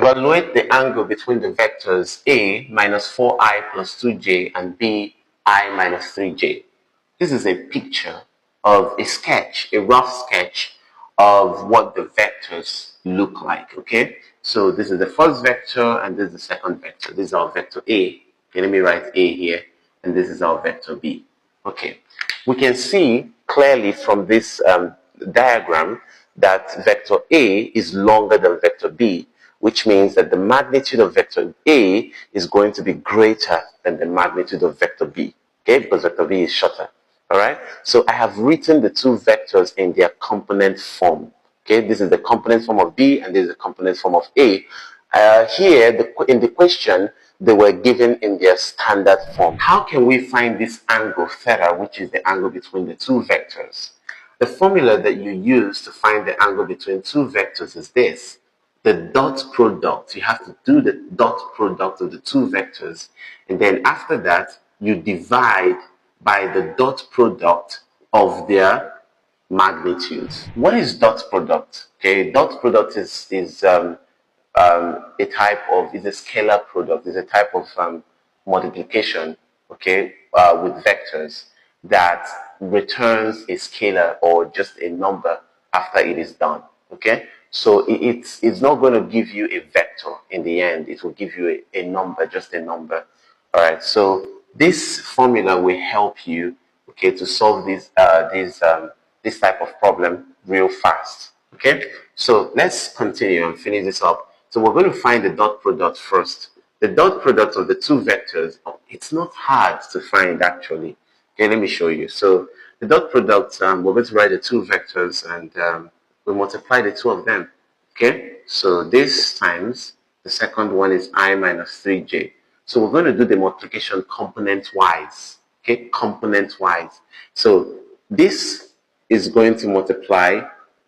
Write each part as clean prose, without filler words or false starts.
Evaluate the angle between the vectors A minus 4i plus 2j and B I minus 3j. This is a picture of a sketch, a rough sketch of what the vectors look like, okay? So this is the first vector and this is the second vector. This is our vector A. Okay, let me write A here. And this is our vector B. Okay, we can see clearly from this diagram that vector A is longer than vector B, which means that the magnitude of vector A is going to be greater than the magnitude of vector B, okay, because vector B is shorter. All right, so I have written the two vectors in their component form. Okay, this is the component form of B and this is the component form of A. Here, in the question, they were given in their standard form. How can we find this angle theta, which is the angle between the two vectors? The formula that you use to find the angle between two vectors is this. The dot product. You have to do the dot product of the two vectors, and then after that, you divide by the dot product of their magnitudes. What is dot product? Okay, dot product is a scalar product. It's a type of multiplication, okay, with vectors that returns a scalar or just a number after it is done. Okay, so it's not going to give you a vector in the end. It will give you a number, just a number. All right, so this formula will help you, okay, to solve this type of problem real fast. Okay, so let's continue and finish this up. So we're going to find the dot product first. The dot product of the two vectors, it's not hard to find actually. Okay, let me show you. So the dot product, we're going to write the two vectors and we multiply the two of them. Okay, so this times the second one is I minus 3j. So we're going to do the multiplication component-wise. Okay, component-wise. So this is going to multiply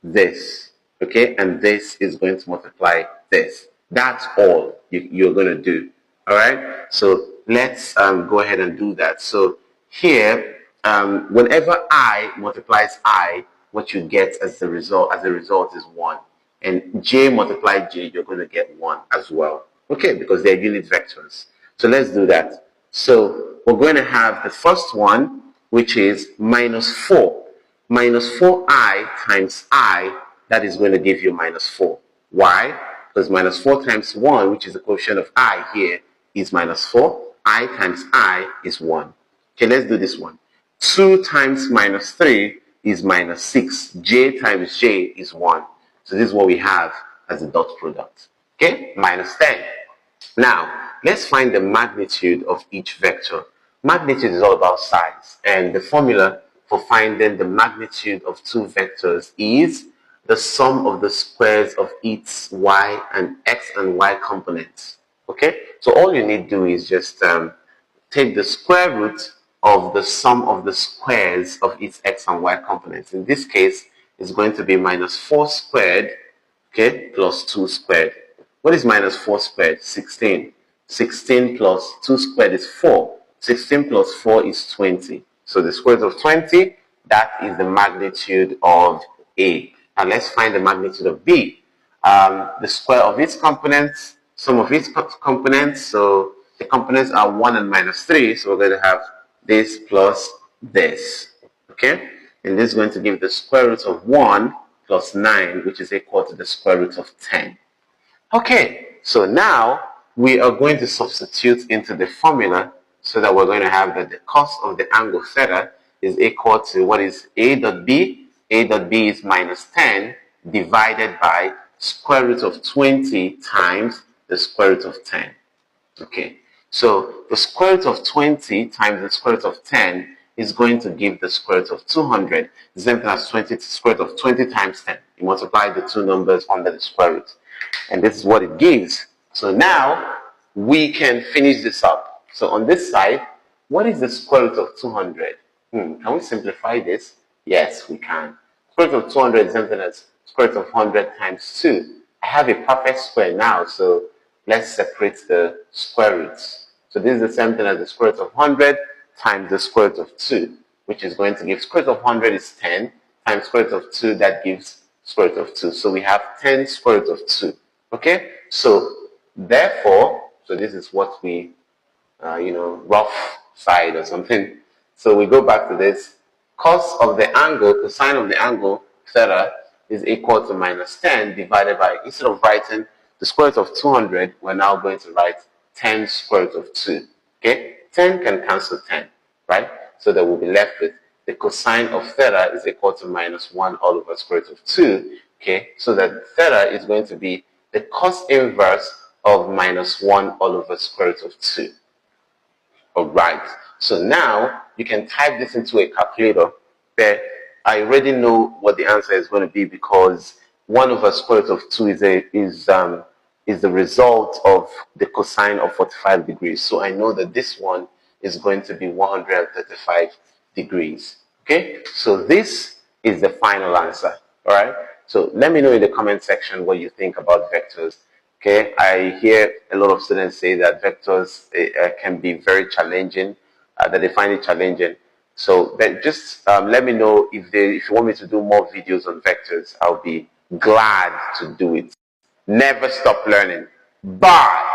this. Okay, and this is going to multiply this. That's all you're going to do. All right, so let's go ahead and do that. So here, whenever I multiplies I, what you get as a result is 1. And j multiplied j, you're going to get 1 as well. Okay, because they're unit vectors. So let's do that. So we're going to have the first one, which is minus 4. Minus 4i times I, that is going to give you minus 4. Why? Because minus 4 times 1, which is the coefficient of I here, is minus 4. I times I is 1. Okay, let's do this one. 2 times minus 3 is minus 6. J times j is 1. So this is what we have as a dot product. Okay, minus 10. Now, let's find the magnitude of each vector. Magnitude is all about size. And the formula for finding the magnitude of two vectors is the sum of the squares of its y and x and y components. Okay, so all you need to do is just take the square root of the sum of the squares of its x and y components. In this case, it's going to be minus 4 squared, okay, plus 2 squared. What is minus 4 squared? 16. 16 plus 2 squared is 4. 16 plus 4 is 20. So the square root of 20, that is the magnitude of A. Now let's find the magnitude of B. The square of its components, sum of its components, so the components are 1 and minus 3, so we're going to have this plus this, okay? And this is going to give the square root of 1 plus 9, which is equal to the square root of 10. Okay, so now we are going to substitute into the formula so that we're going to have that the cos of the angle theta is equal to what is A dot B? A dot B is minus 10 divided by square root of 20 times the square root of 10. Okay, so the square root of 20 times the square root of 10 is going to give the square root of 200. The same thing as 20 to the square root of 20 times 10. You multiply the two numbers under the square root. And this is what it gives. So now we can finish this up. So on this side, what is the square root of 200? Can we simplify this? Yes, we can. Square root of 200 is something as square root of 100 times 2. I have a perfect square now, so let's separate the square roots. So this is the same thing as the square root of 100 times the square root of 2, which is going to give square root of 100 is 10 times square root of 2, that gives square root of 2. So we have 10 square root of 2. Okay, so Therefore, so this is what we, rough side or something. So we go back to this. Cos of the angle, cosine of the angle theta is equal to minus 10 divided by, instead of writing the square root of 200, we're now going to write 10 square root of 2. Okay? 10 can cancel 10, right? So that we'll be left with the cosine of theta is equal to minus 1 all over square root of 2. Okay? So that theta is going to be the cos inverse of minus 1 all over square root of 2. Alright, so now you can type this into a calculator, but I already know what the answer is going to be because 1 over square root of 2 is the result of the cosine of 45 degrees. So I know that this one is going to be 135 degrees. Okay, so this is the final answer. Alright, so let me know in the comment section what you think about vectors. Okay, I hear a lot of students say that vectors can be very challenging, that they find it challenging. So, but just let me know if you want me to do more videos on vectors. I'll be glad to do it. Never stop learning. Bye.